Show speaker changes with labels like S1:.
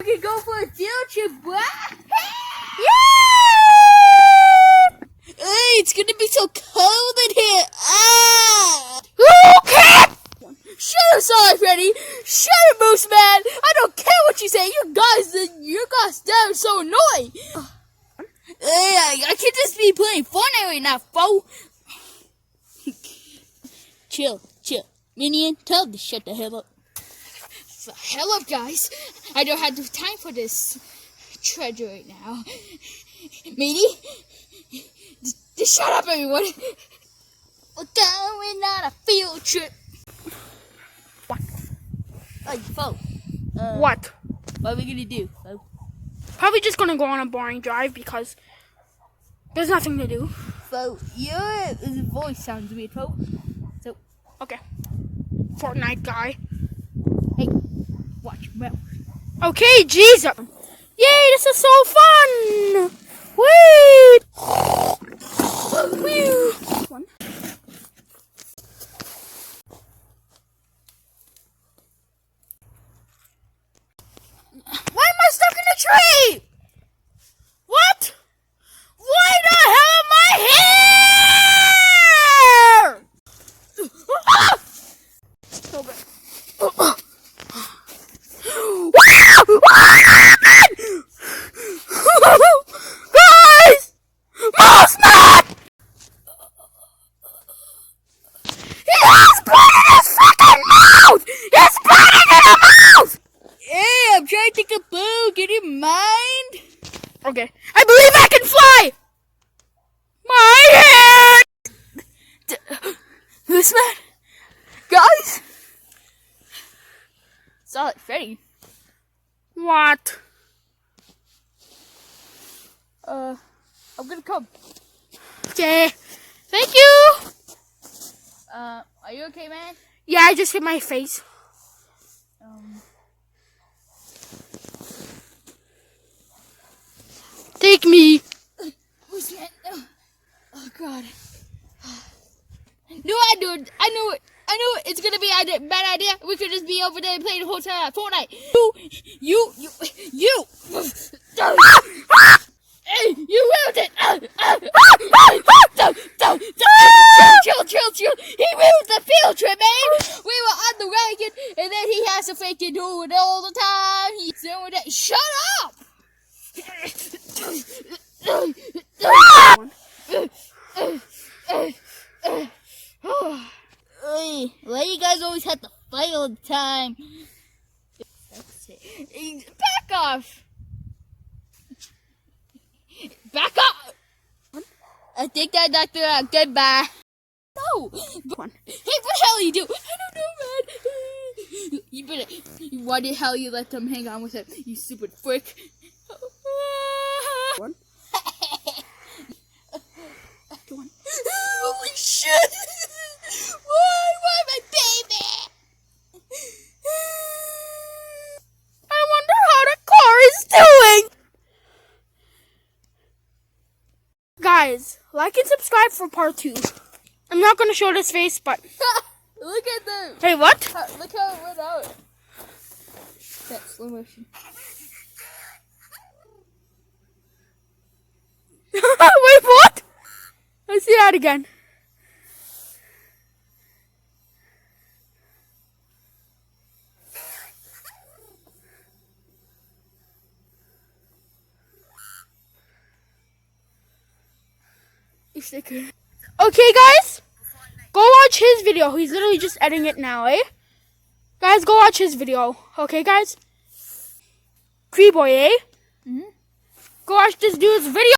S1: We can go for a field trip, boy.
S2: Yeah!
S1: Hey, it's gonna be so cold in here. Ah!
S2: Okay!
S1: Shut up, sorry, Freddy. Shut up, Moose Man. I don't care what you say. You guys damn so annoying. Hey, I can't just be playing Fortnite right now, fool. Chill. Minion, tell him to shut the hell up. The hell up, guys. I don't have the time for this treasure right now. Mini, just shut up, everyone. We're going on a field trip.
S2: What?
S1: Hey, Fo.
S2: What?
S1: What are we gonna do, Fo?
S2: Probably just gonna go on a boring drive because there's nothing to do.
S1: Fo, your voice sounds weird, Fo. So,
S2: Okay. Fortnite guy.
S1: hey, watch your mouth.
S2: Okay, Jesus. Yay, this is so fun. Wait. One. Why am I stuck in a tree? What? Why the hell am I here? So bad. Guys! Mossman! He has blood in his fucking mouth! He's bleeding in the mouth!
S1: Hey, I'm trying to take a boo. Get your mind.
S2: Okay. I believe I can fly! My head!
S1: This man, guys. Solid Freddy.
S2: What?
S1: I'm gonna come.
S2: Okay. Thank you!
S1: Are you okay, man?
S2: Yeah, I just hit my face. Take me.
S1: Who's that? Oh God. No, I knew it. It's gonna be a bad idea. We could just be over there playing the whole time Fortnite. You. Hey, you ruined it. Chill. He ruined the field trip, man. We were on the wagon, and then he has to freaking do it all the time. He's doing it. Shut up. Why you guys always have to fight all the time? Back off! Back off! I think that Dr. Goodbye. No! Hey, what the hell are you doing? I don't know, man. You better. Why the hell you let them hang on with it? You stupid frick.
S2: One.
S1: Holy shit! Why my baby?
S2: I wonder how the car is doing. Guys, like and subscribe for part 2. I'm not gonna show this face, but
S1: Look at them.
S2: hey, what?
S1: Look how it went out. That's slow motion.
S2: Wait, what? Let's see that again. Okay, guys, go watch his video. He's literally just editing it now, eh? Guys, go watch his video. Okay, guys? Cree boy, eh?
S1: Mm-hmm.
S2: Go watch this dude's video.